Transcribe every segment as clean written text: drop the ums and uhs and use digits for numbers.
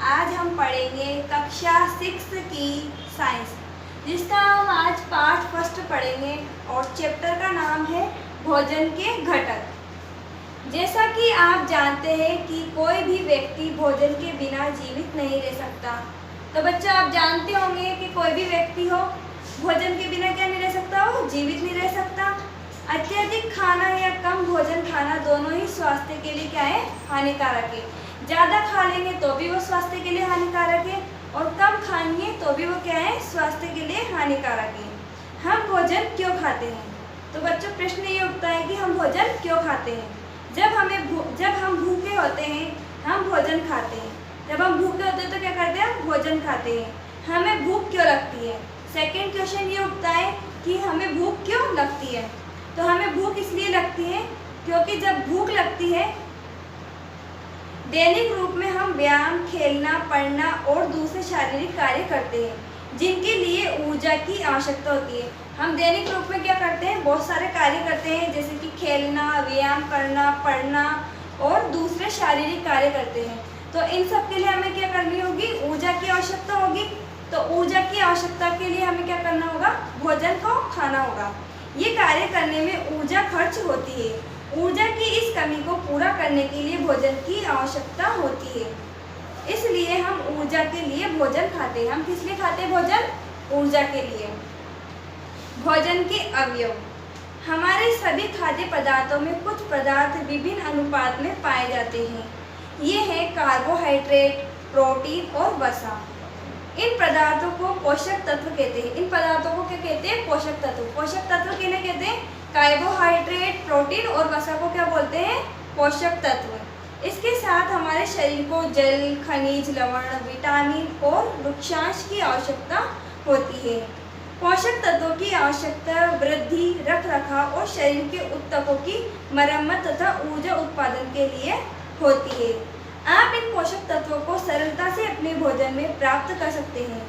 आज हम पढ़ेंगे कक्षा 6 की साइंस, जिसका हम आज पाठ फर्स्ट पढ़ेंगे और चैप्टर का नाम है भोजन के घटक। जैसा कि आप जानते हैं कि कोई भी व्यक्ति भोजन के बिना जीवित नहीं रह सकता। तो बच्चों, आप जानते होंगे कि कोई भी व्यक्ति हो भोजन के बिना क्या नहीं रह सकता, वो जीवित नहीं रह सकता। अत्यधिक खाना या कम भोजन खाना दोनों ही स्वास्थ्य के लिए क्या है, हानिकारक है। ज़्यादा खा लेंगे तो भी वो स्वास्थ्य के लिए हानिकारक है और कम खाएंगे तो भी वो क्या है, स्वास्थ्य के लिए हानिकारक है। हम भोजन क्यों खाते हैं? तो बच्चों, प्रश्न ये उठता है कि हम भोजन क्यों खाते हैं। जब हम भूखे होते हैं हम भोजन खाते हैं। जब हम भूखे होते हैं तो क्या करते हैं, हम भोजन खाते हैं। हमें भूख क्यों लगती है? सेकेंड क्वेश्चन ये उठता है कि हमें भूख क्यों लगती है। तो हमें भूख इसलिए लगती है क्योंकि जब भूख लगती है दैनिक रूप में हम व्यायाम, खेलना, पढ़ना और दूसरे शारीरिक कार्य करते हैं जिनके लिए ऊर्जा की आवश्यकता होती है। हम दैनिक रूप में क्या करते हैं, बहुत सारे कार्य करते हैं, जैसे कि खेलना, व्यायाम करना, पढ़ना और दूसरे शारीरिक कार्य करते हैं। तो इन सब के लिए हमें क्या करनी होगी, ऊर्जा की आवश्यकता होगी। तो ऊर्जा की आवश्यकता के लिए हमें क्या करना होगा, भोजन को खाना होगा। ये कार्य करने में ऊर्जा खर्च होती है। ऊर्जा की इस कमी को पूरा करने के लिए भोजन की आवश्यकता होती है, इसलिए हम ऊर्जा के लिए भोजन खाते हैं। हम किस लिए खाते हैं भोजन? ऊर्जा के लिए। भोजन के अवयव। हमारे सभी खाद्य पदार्थों में कुछ पदार्थ विभिन्न अनुपात में पाए जाते हैं। ये है कार्बोहाइड्रेट, प्रोटीन और वसा। इन पदार्थों को पोषक तत्व कहते हैं। इन पदार्थों को क्या कहते हैं, पोषक तत्व। पोषक तत्व किन्हें कहते हैं? कार्बोहाइड्रेट, प्रोटीन और वसा को क्या बोलते हैं, पोषक तत्व। इसके साथ हमारे शरीर को जल, खनिज, लवण, विटामिन और वृक्षांश की आवश्यकता होती है। पोषक तत्वों की आवश्यकता वृद्धि, रख रखाव और शरीर के ऊतकों की मरम्मत तथा ऊर्जा उत्पादन के लिए होती है। आप इन पोषक तत्वों को सरलता से अपने भोजन में प्राप्त कर सकते हैं।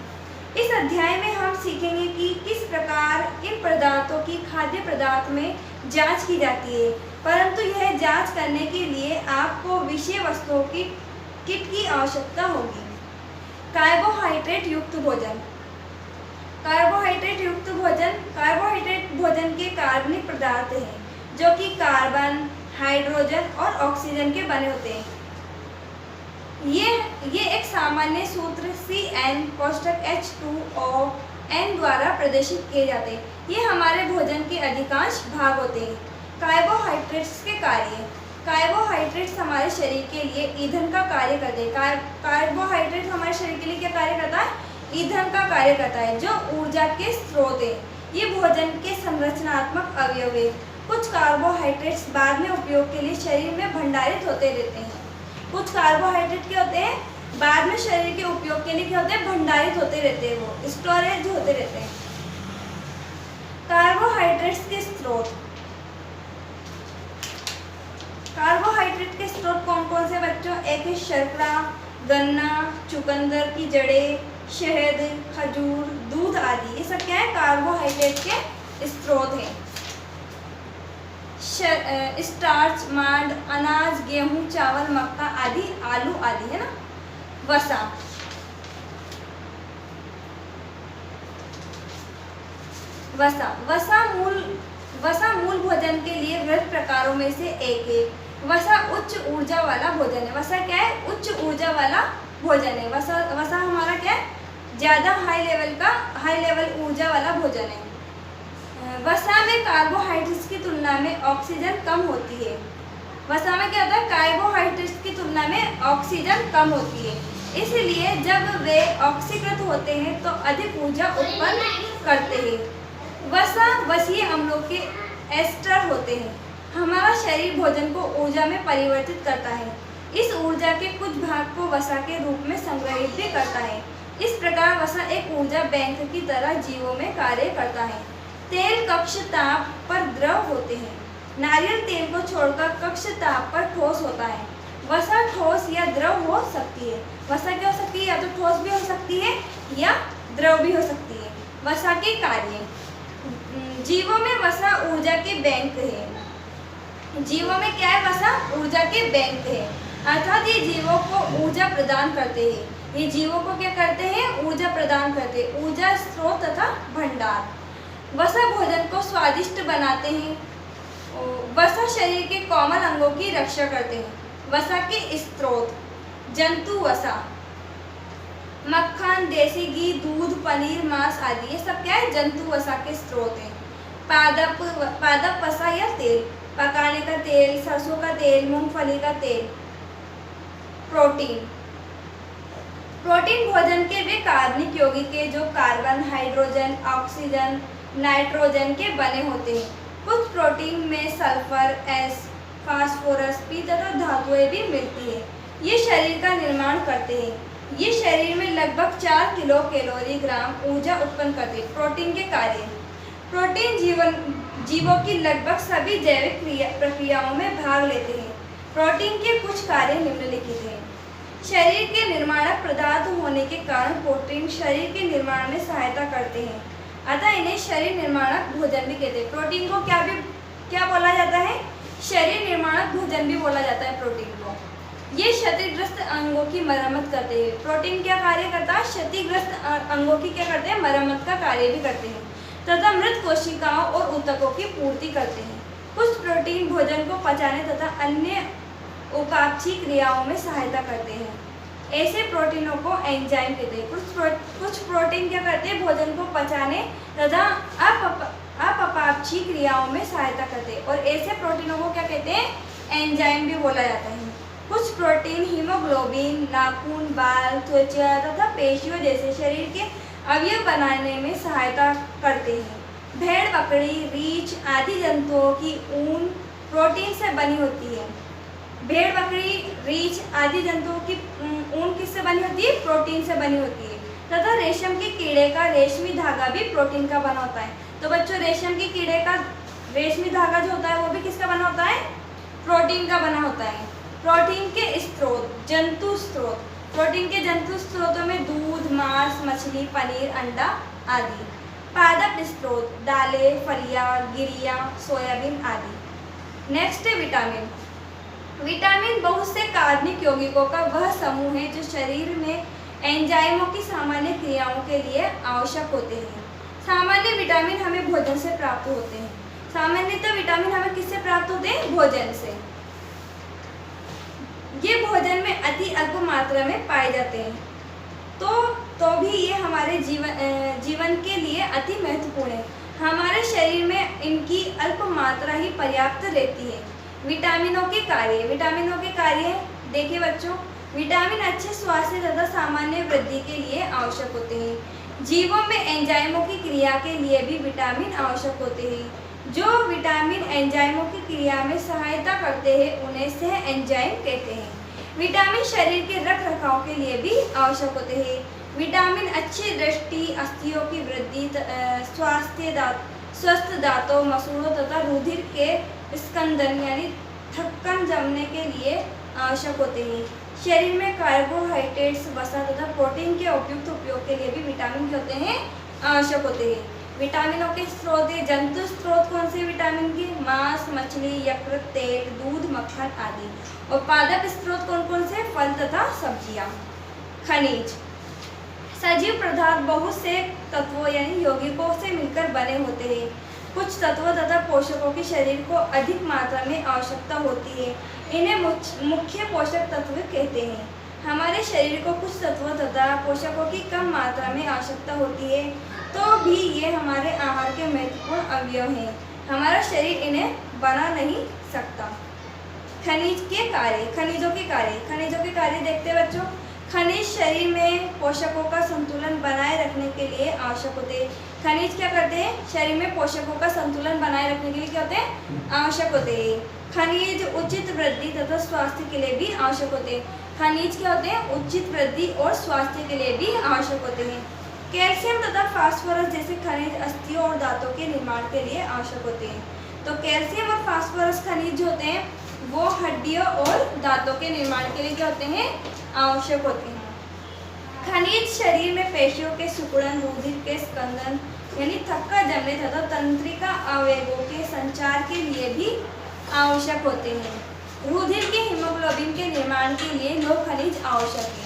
इस अध्याय में हम सीखेंगे कि किस प्रकार इन पदार्थों की खाद्य पदार्थ में जांच की जाती है, परंतु यह जांच करने के लिए आपको विषय वस्तुओं की किट की आवश्यकता होगी। कार्बोहाइड्रेट युक्त भोजन। कार्बोहाइड्रेट युक्त भोजन। कार्बोहाइड्रेट भोजन के कार्बनिक पदार्थ हैं जो कि कार्बन, हाइड्रोजन और ऑक्सीजन के बने होते हैं। ये एक सामान्य सूत्र CN कोष्ठक H2O N द्वारा प्रदर्शित किए जाते हैं। ये हमारे भोजन के अधिकांश भाग होते हैं। कार्बोहाइड्रेट्स के कार्य। कार्बोहाइड्रेट्स हमारे शरीर के लिए ईंधन का कार्य करते हैं। कार्बोहाइड्रेट हमारे शरीर के लिए क्या कार्य करता है, ईंधन का कार्य करता है, जो ऊर्जा के स्रोत है। ये भोजन के संरचनात्मक अवयव है। कुछ कार्बोहाइड्रेट्स बाद में उपयोग के लिए शरीर में भंडारित होते रहते हैं। कुछ कार्बोहाइड्रेट क्या होते हैं, बाद में शरीर के उपयोग के लिए क्या होते हैं, भंडारित होते रहते हैं, वो स्टोरेज होते रहते हैं। कार्बोहाइड्रेट्स के स्रोत। कार्बोहाइड्रेट के स्रोत कौन कौन से बच्चों? एक है शर्करा, गन्ना, चुकंदर की जड़ें, शहद, खजूर, दूध आदि। ये सब क्या है, कार्बोहाइड्रेट के स्रोत हैं। स्टार्च, मांड, अनाज, गेहूं, चावल, मक्का आदि, आलू आदि, है ना। वसा। वसा मूल भोजन के लिए वृहत प्रकारों में से एक है। वसा उच्च ऊर्जा वाला भोजन है। वसा क्या है, उच्च ऊर्जा वाला भोजन है। वसा हमारा क्या है, ज़्यादा हाई लेवल ऊर्जा वाला भोजन है। वसा में कार्बोहाइड्रेट्स की तुलना में ऑक्सीजन कम होती है। वसा में क्या होता है, कार्बोहाइड्रेट्स की तुलना में ऑक्सीजन कम होती है, इसलिए जब वे ऑक्सीकृत होते हैं तो अधिक ऊर्जा उत्पन्न करते हैं। वसा वसीय अम्लों के एस्टर होते हैं। हमारा शरीर भोजन को ऊर्जा में परिवर्तित करता है। इस ऊर्जा के कुछ भाग को वसा के रूप में संग्रहित भी करता है। इस प्रकार वसा एक ऊर्जा बैंक की तरह जीवों में कार्य करता है। तेल कक्ष ताप पर द्रव होते हैं। नारियल तेल को छोड़कर कक्ष ताप पर ठोस होता है। वसा ठोस या द्रव हो सकती है। वसा क्या हो सकती है, या तो ठोस भी हो सकती है या द्रव भी हो सकती है। वसा के कार्य। जीवों में वसा ऊर्जा के बैंक है। जीवों में क्या है, वसा ऊर्जा के बैंक है। अर्थात ये जीवों को ऊर्जा प्रदान करते हैं। ये जीवों को क्या करते हैं? ऊर्जा प्रदान करते हैं, ऊर्जा स्रोत तथा भंडार। वसा भोजन को स्वादिष्ट बनाते हैं। वसा शरीर के कोमल अंगों की रक्षा करते हैं। वसा के स्रोत जंतु वसा, मक्खन, देसी घी, दूध, पनीर, मांस आदि, ये सब क्या है? जंतु वसा के स्रोत हैं। पादप वसा या तेल, पकाने का तेल, सरसों का तेल, मूंगफली का तेल। प्रोटीन भोजन के वे कार्बनिक यौगिक के जो कार्बन, हाइड्रोजन, ऑक्सीजन, नाइट्रोजन के बने होते हैं। कुछ प्रोटीन में सल्फर, एस, फास्फोरस, पी तथा धातुएं भी मिलती है। ये शरीर का निर्माण करते हैं। ये शरीर में लगभग 4 किलो कैलोरी ग्राम ऊर्जा उत्पन्न करते हैं। प्रोटीन के कार्य। प्रोटीन जीवों की लगभग सभी जैविक प्रक्रियाओं में भाग लेते हैं। प्रोटीन के कुछ कार्य निम्नलिखित हैं। शरीर के निर्माणक पदार्थ होने के कारण प्रोटीन शरीर के निर्माण में सहायता करते हैं, अतः इन्हें शरीर निर्माणक भोजन भी कहते हैं। प्रोटीन को क्या बोला जाता है? शरीर निर्माणक भोजन भी बोला जाता है प्रोटीन को। ये क्षतिग्रस्त अंगों की मरम्मत करते हैं। प्रोटीन क्या कार्य करता है? क्षतिग्रस्त अंगों की क्या करते हैं? मरम्मत का कार्य भी करते हैं तथा मृत कोशिकाओं और ऊतकों की पूर्ति करते हैं। कुछ प्रोटीन भोजन को पचाने तथा अन्य उपापचयी क्रियाओं में सहायता करते हैं। ऐसे प्रोटीनों को एंजाइम कहते हैं। कुछ प्रोटीन क्या करते हैं? भोजन को पचाने तथा अपपापचयी क्रियाओं में सहायता करते हैं और ऐसे प्रोटीनों को क्या कहते हैं? एंजाइम भी बोला जाता है। कुछ प्रोटीन हीमोग्लोबिन, नाखून, बाल, त्वचा तथा पेशियों जैसे शरीर के अवयव बनाने में सहायता करते हैं। भेड़, बकरी, रीछ आदि जंतुओं की ऊन प्रोटीन से बनी होती है। भेड़, बकरी, रीछ आदि जंतुओं की ऊन किससे बनी होती है? प्रोटीन से बनी होती है। तथा रेशम के कीड़े का रेशमी धागा भी प्रोटीन का बना होता है। तो बच्चों, रेशम के कीड़े का रेशमी धागा जो होता है वो भी किसका बना होता है? प्रोटीन का बना होता है। प्रोटीन के स्रोत जंतु स्रोत। प्रोटीन के जंतु स्रोतों में दूध, मांस, मछली, पनीर, अंडा आदि। पादप स्रोत दालें, फलियां, गिरियां, सोयाबीन आदि। नेक्स्ट है विटामिन। विटामिन बहुत से कार्बनिक यौगिकों का वह समूह है जो शरीर में एंजाइमों की सामान्य क्रियाओं के लिए आवश्यक होते हैं। सामान्य विटामिन हमें भोजन से प्राप्त होते हैं। सामान्यतः विटामिन हमें किससे प्राप्त होते हैं? भोजन से। ये भोजन में अति अल्प मात्रा में पाए जाते हैं, तो भी ये हमारे जीवन के लिए अति महत्वपूर्ण है। हमारे शरीर में इनकी अल्प मात्रा ही पर्याप्त रहती है। विटामिनों के कार्य देखिए बच्चों, विटामिन अच्छे स्वास्थ्य तथा सामान्य वृद्धि के लिए आवश्यक होते हैं। जीवों में एंजाइमों की क्रिया के लिए भी विटामिन आवश्यक होते हैं। जो विटामिन एंजाइमों की क्रिया में सहायता करते हैं उन्हें सह एंजाइम कहते हैं। विटामिन शरीर के रख रखाव के लिए भी आवश्यक होते हैं। विटामिन अच्छी दृष्टि, अस्थियों की वृद्धि, स्वस्थ दांतों, मसूड़ों तथा रुधिर के स्कंदन यानी थक्कन जमने के लिए आवश्यक होते हैं। शरीर में कार्बोहाइड्रेट्स, वसा तथा प्रोटीन के उपयुक्त उपयोग के लिए भी विटामिन होते हैं, आवश्यक होते हैं। विटामिनों के स्रोत है जंतु स्रोत कौन से विटामिन के? मांस, मछली, यकृत, तेल, दूध, मक्खन आदि। और पादप स्रोत कौन कौन से? फल तथा सब्जियां। खनिज सजीव पदार्थ बहुत से तत्वों यानी यौगिकों से मिलकर बने होते हैं। कुछ तत्वों तथा पोषकों की शरीर को अधिक मात्रा में आवश्यकता होती है, इन्हें मुख्य पोषक तत्व कहते हैं। हमारे शरीर को कुछ तत्वों तथा पोषकों की कम मात्रा में आवश्यकता होती है, तो भी ये हमारे आहार के महत्वपूर्ण अवयव हैं। हमारा शरीर इन्हें बना नहीं सकता। खनिजों के कार्य देखते हैं बच्चों। खनिज शरीर में पोषकों का संतुलन बनाए रखने के लिए आवश्यक होते हैं। खनिज क्या करते हैं? शरीर में पोषकों का संतुलन बनाए रखने के लिए क्या होते हैं? आवश्यक होते हैं। खनिज उचित वृद्धि तथा स्वास्थ्य के लिए भी आवश्यक होते हैं। खनिज क्या होते हैं? उचित वृद्धि और स्वास्थ्य के लिए भी आवश्यक होते हैं। कैल्शियम तथा फास्फोरस जैसे खनिज अस्थियों और दांतों के निर्माण के लिए आवश्यक होते हैं। तो कैल्शियम और फास्फोरस खनिज होते हैं वो हड्डियों और दांतों के निर्माण के लिए क्या होते हैं? आवश्यक होते हैं। खनिज शरीर में पेशियों के सिकुड़न, रुधिर के स्कंदन यानी थक्का जमने तथा तंत्रिका आवेगों के संचार के लिए भी आवश्यक होते हैं। रुधिर के हीमोग्लोबिन के निर्माण के लिए लौह खनिज आवश्यक है।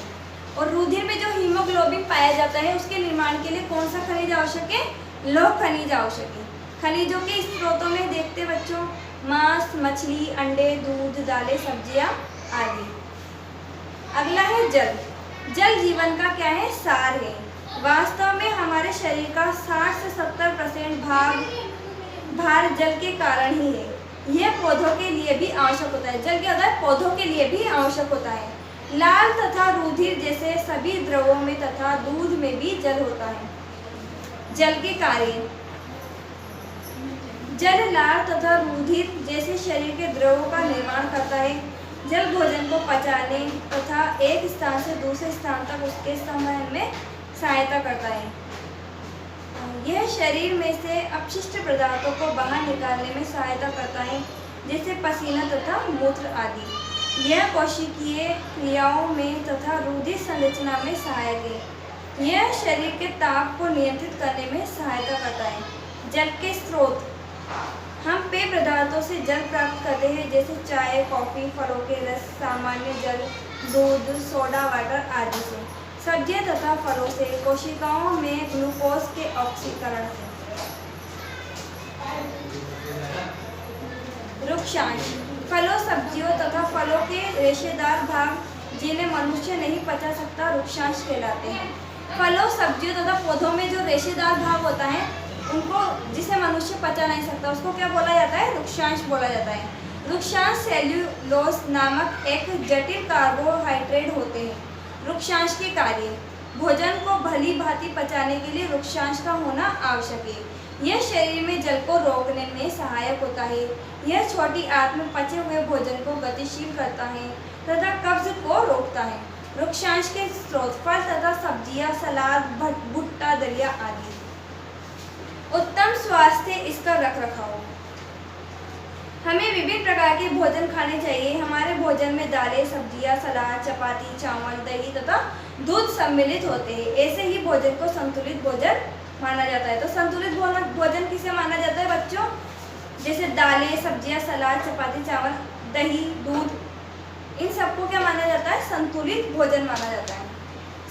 और रुधिर में जो हीमोग्लोबिन पाया जाता है उसके निर्माण के लिए कौन सा खनिज आवश्यक है? लौह खनिज आवश्यक है। खनिजों के स्रोतों में देखते बच्चों, मांस, मछली, अंडे, दूध, दालें, सब्जियां आदि। अगला है जल। जल जीवन का क्या है? सार है। वास्तव में हमारे शरीर का 60 से 70% भार जल के कारण ही है। यह पौधों के लिए भी आवश्यक होता है। जल क्या होता है? पौधों के लिए भी आवश्यक होता है। लाल तथा रुधिर जैसे सभी द्रवों में तथा दूध में भी जल होता है। जल के कार्य। जल लाल तथा रुधिर जैसे शरीर के द्रवों का निर्माण करता है। जल भोजन को पचाने तथा एक स्थान से दूसरे स्थान तक उसके संवहन में सहायता करता है। यह शरीर में से अपशिष्ट पदार्थों को बाहर निकालने में सहायता करता है, जैसे पसीना तथा मूत्र आदि। यह कोशिकीय क्रियाओं में तथा रुधिर संरचना में सहायक है। यह शरीर के ताप को नियंत्रित करने में सहायता करता है। जल के स्रोत। हम पेय पदार्थों से जल प्राप्त करते हैं, जैसे चाय, कॉफी, फलों के रस, सामान्य जल, दूध, सोडा वाटर आदि से। सब्जियां तथा फलों से, कोशिकाओं में ग्लूकोज के ऑक्सीकरण से। वृक्षांश। फलों, सब्जियों तथा फलों के रेशेदार भाग जिन्हें मनुष्य नहीं पचा सकता वृक्षांश कहलाते हैं। फलों, सब्जियों तथा पौधों में जो रेशेदार भाग होता है उनको, जिसे मनुष्य पचा नहीं सकता, उसको क्या बोला जाता है? वृक्षांश बोला जाता है। वृक्षांश सेल्यूलोज नामक एक जटिल कार्बोहाइड्रेट होते हैं। वृक्षांश के कार्य। भोजन को भली भांति पचाने के लिए वृक्षांश का होना आवश्यक है। यह शरीर में जल को रोकने में सहायक होता है। यह छोटी आंत में पचे हुए भोजन को गतिशील करता है तथा कब्ज को रोकता है। वृक्षांश के स्रोत। फल तथा सब्जियां, सलाद, भुट्टा, दलिया आदि। उत्तम स्वास्थ्य इसका रखरखाव। हमें विभिन्न प्रकार के भोजन खाने चाहिए। हमारे भोजन में दालें, सब्जियां, सलाद, चपाती, चावल, दही तथा दूध सम्मिलित होते हैं। ऐसे ही भोजन को संतुलित भोजन माना जाता है। तो संतुलित भोजन किसे माना जाता है बच्चों? जैसे दालें, सब्जियां, सलाद, चपाती, चावल, दही, दूध, इन सबको क्या माना जाता है? संतुलित भोजन माना जाता है।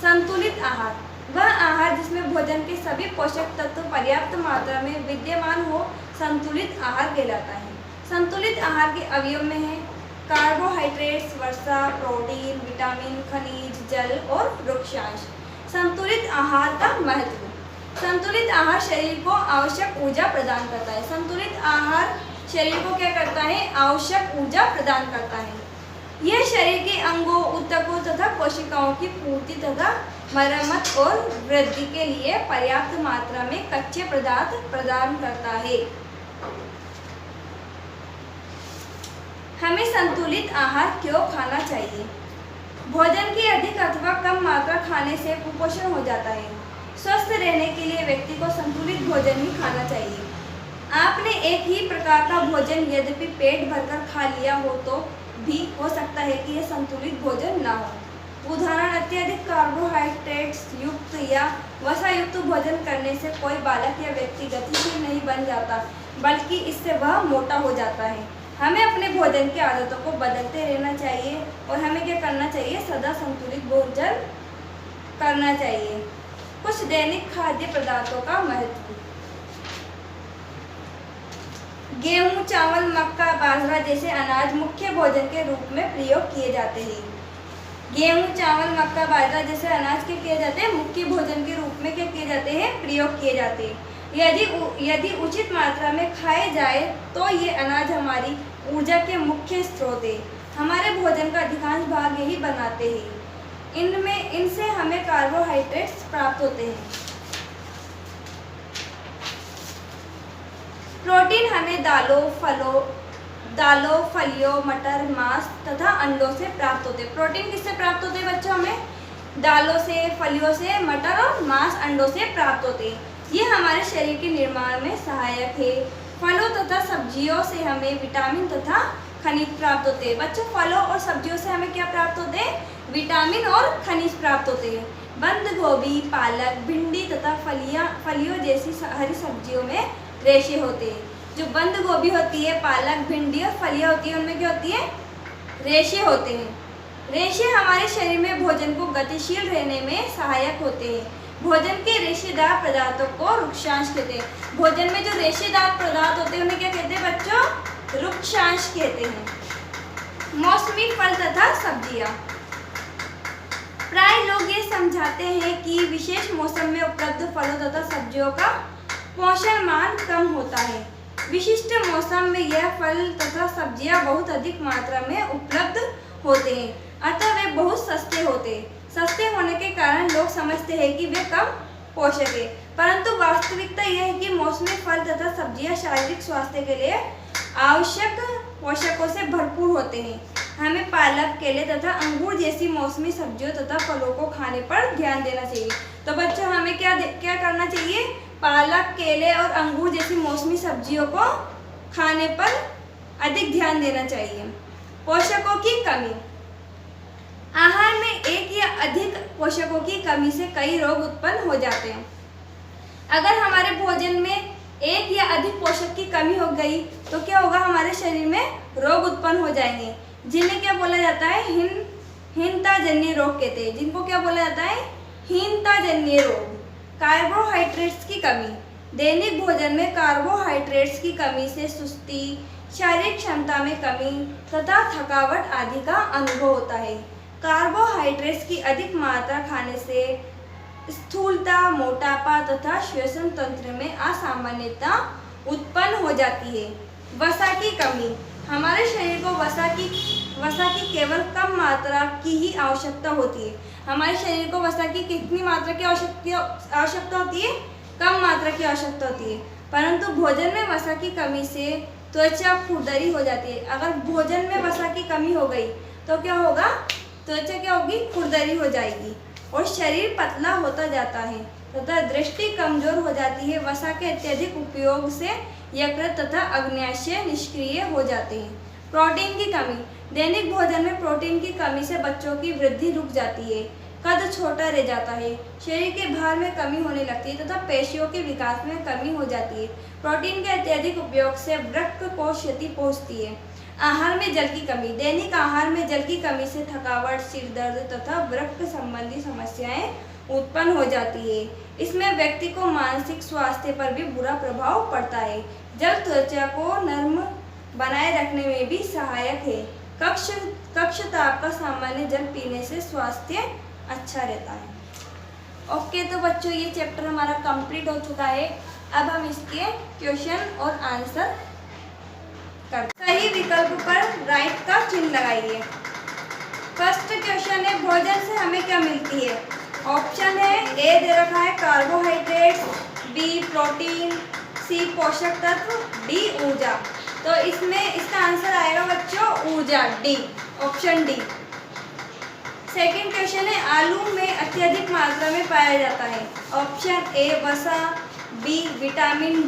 संतुलित आहार। वह आहार जिसमें भोजन के सभी पोषक तत्व पर्याप्त मात्रा में विद्यमान हो, संतुलित आहार कहलाता है। संतुलित आहार के अवयव में है कार्बोहाइड्रेट्स, वसा, प्रोटीन, विटामिन, खनिज, जल और वृक्षांश। संतुलित आहार का महत्व। संतुलित आहार शरीर को आवश्यक ऊर्जा प्रदान करता है। संतुलित आहार शरीर को क्या करता है? आवश्यक ऊर्जा प्रदान करता है। यह शरीर के अंगों, ऊतकों तथा कोशिकाओं की पूर्ति तथा मरम्मत और वृद्धि के लिए पर्याप्त मात्रा में कच्चे पदार्थ प्रदान करता है। हमें संतुलित आहार क्यों खाना चाहिए? भोजन की अधिक अथवा कम मात्रा खाने से कुपोषण हो जाता है। स्वस्थ रहने के लिए व्यक्ति को संतुलित भोजन ही खाना चाहिए। आपने एक ही प्रकार का भोजन यद्यपि पेट भरकर खा लिया हो तो भी हो सकता है कि यह संतुलित भोजन ना हो। उदाहरण, अत्यधिक कार्बोहाइड्रेट्स युक्त या वसा युक्त भोजन करने से कोई बालक या व्यक्ति गतिशील नहीं बन जाता, बल्कि इससे वह मोटा हो जाता है। हमें अपने भोजन की आदतों को बदलते रहना चाहिए और हमें क्या करना चाहिए? सदा संतुलित भोजन करना चाहिए। कुछ दैनिक खाद्य पदार्थों का महत्व। गेहूं, चावल, मक्का, बाजरा जैसे अनाज मुख्य भोजन के रूप में प्रयोग किए जाते हैं। गेहूं, चावल, मक्का, बाजरा जैसे अनाज के किए जाते हैं, मुख्य भोजन के रूप में क्या किए जाते हैं? प्रयोग किए जाते हैं। यदि उचित मात्रा में खाए जाए तो ये अनाज हमारी ऊर्जा के मुख्य स्रोत है। हमारे भोजन का अधिकांश भाग यही बनाते हैं। इनसे हमें कार्बोहाइड्रेट्स प्राप्त होते हैं। प्रोटीन हमें दालों, फलियों, मटर, मांस तथा अंडों से प्राप्त होते हैं। प्रोटीन किससे प्राप्त होते हैं बच्चों? हमें दालों से, फलियों से, मटर और मांस, अंडों से प्राप्त होते हैं। ये हमारे शरीर के निर्माण में सहायक है। फलों तथा सब्जियों से हमें विटामिन तथा खनिज प्राप्त होते हैं। बच्चों, फलों और सब्जियों से हमें क्या प्राप्त होते हैं? विटामिन और खनिज प्राप्त होते हैं। बंद गोभी, पालक, भिंडी तथा फलियों जैसी हरी सब्जियों में रेशे होते हैं। जो बंद गोभी होती है, पालक, भिंडी और फलियां होती है, उनमें क्या होती है? रेशे होते हैं। रेशे हमारे शरीर में भोजन को गतिशील रहने में सहायक होते हैं। भोजन के रेशेदार पदार्थों को रुक्षांश कहते हैं। भोजन में जो रेशेदार पदार्थ होते हैं उन्हें क्या कहते हैं बच्चों? रुक्षांश कहते हैं। मौसमी फल तथा सब्जियां। प्राय लोग ये समझाते हैं कि विशेष मौसम में उपलब्ध फलों तथा सब्जियों का पोषण मान कम होता है। विशिष्ट मौसम में यह फल तथा सब्जियां बहुत अधिक मात्रा में उपलब्ध होते हैं, अतः वे बहुत सस्ते होते हैं। सस्ते होने के कारण लोग समझते हैं कि वे कम पोषक है, परंतु वास्तविकता यह है कि मौसमी फल तथा सब्जियां शारीरिक स्वास्थ्य के लिए आवश्यक पोषकों से भरपूर होते हैं। हमें पालक, केले तथा अंगूर जैसी मौसमी सब्जियों तथा फलों को खाने पर ध्यान देना चाहिए। तो बच्चों हमें क्या करना चाहिए? पालक, केले और अंगूर जैसी मौसमी सब्जियों को खाने पर अधिक ध्यान देना चाहिए। पोषकों की कमी। आहार में एक या अधिक पोषकों की कमी से कई रोग उत्पन्न हो जाते हैं। अगर हमारे भोजन में एक या अधिक पोषक की कमी हो गई तो क्या होगा? हमारे शरीर में रोग उत्पन्न हो जाएंगे, जिन्हें क्या बोला जाता है? हीनताजन्य रोग कहते हैं। जिनको क्या बोला जाता है? हीनताजन्य रोग। कार्बोहाइड्रेट्स की कमी। दैनिक भोजन में कार्बोहाइड्रेट्स की कमी से सुस्ती, शारीरिक क्षमता में कमी तथा थकावट आदि का अनुभव होता है। कार्बोहाइड्रेट्स की अधिक मात्रा खाने से स्थूलता, मोटापा तथा श्वसन तंत्र में असामान्यता उत्पन्न हो जाती है। वसा की कमी। हमारे शरीर को वसा की केवल कम मात्रा की ही आवश्यकता होती है। हमारे शरीर को वसा की कितनी मात्रा की आवश्यकता होती है? कम मात्रा की आवश्यकता होती है, परंतु भोजन में वसा की कमी से त्वचा खुरदरी हो जाती है। अगर भोजन में वसा की कमी हो गई तो क्या होगा? त्वचा क्या होगी? खुरदरी हो जाएगी और शरीर पतला होता जाता है तथा दृष्टि कमजोर हो जाती है। वसा के अत्यधिक उपयोग से यकृत तथा अग्न्याशय निष्क्रिय हो जाते हैं। प्रोटीन की कमी। दैनिक भोजन में प्रोटीन की कमी से बच्चों की वृद्धि रुक जाती है, कद छोटा रह जाता है, शरीर के भार में कमी होने लगती है तथा पेशियों के विकास में कमी हो जाती है। प्रोटीन के अत्यधिक उपयोग से वृक्क को क्षति पहुंचती है। आहार में जल की कमी। दैनिक आहार में जल की कमी से थकावट, सिर दर्द तथा वृक्क संबंधी समस्याएं उत्पन्न हो जाती है। इसमें व्यक्ति को मानसिक स्वास्थ्य पर भी बुरा प्रभाव पड़ता है। जल त्वचा को नर्म बनाए रखने में भी सहायक है। कक्ष ताप का सामान्य जल पीने से स्वास्थ्य अच्छा रहता है। ओके, तो बच्चों ये चैप्टर हमारा कंप्लीट हो चुका है। अब हम इसके क्वेश्चन और आंसर करते हैं। सही विकल्प पर राइट का चिन्ह लगाइए। फर्स्ट क्वेश्चन है, भोजन से हमें क्या मिलती है? ऑप्शन है ए दे रखा है कार्बोहाइड्रेट्स, बी प्रोटीन, सी पोषक तत्व, डी ऊर्जा। तो इसमें इसका आंसर आएगा बच्चों ऊर्जा, D, option D. Second question है, आलू में अत्यधिक मात्रा में पाया जाता है। ऑप्शन ए वसा, बी विटामिन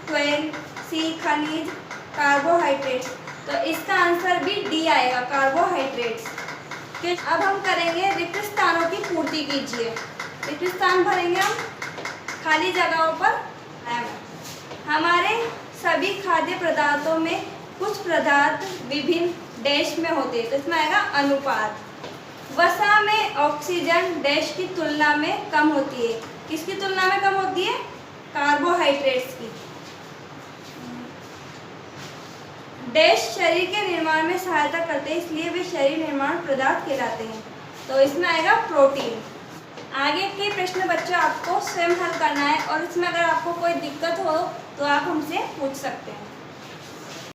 12, सी खनिज, कार्बोहाइड्रेट्स। तो इसका आंसर भी डी आएगा, कार्बोहाइड्रेट्स। अब हम करेंगे रिक्त स्थानों की पूर्ति कीजिए। रिक्त स्थान भरेंगे हम खाली जगहों पर। हमारे सभी खाद्य पदार्थों में कुछ पदार्थ विभिन्न डैश में होते हैं, तो इसमें आएगा अनुपात। वसा में ऑक्सीजन डैश की तुलना में कम होती है। किसकी तुलना में कम होती है? कार्बोहाइड्रेट्स की। डैश शरीर के निर्माण में सहायता करते हैं, इसलिए वे शरीर निर्माण पदार्थ कहलाते हैं। तो इसमें आएगा प्रोटीन। आगे के प्रश्न बच्चों आपको स्वयं हल करना है और इसमें अगर आपको कोई दिक्कत हो तो आप हमसे पूछ सकते हैं।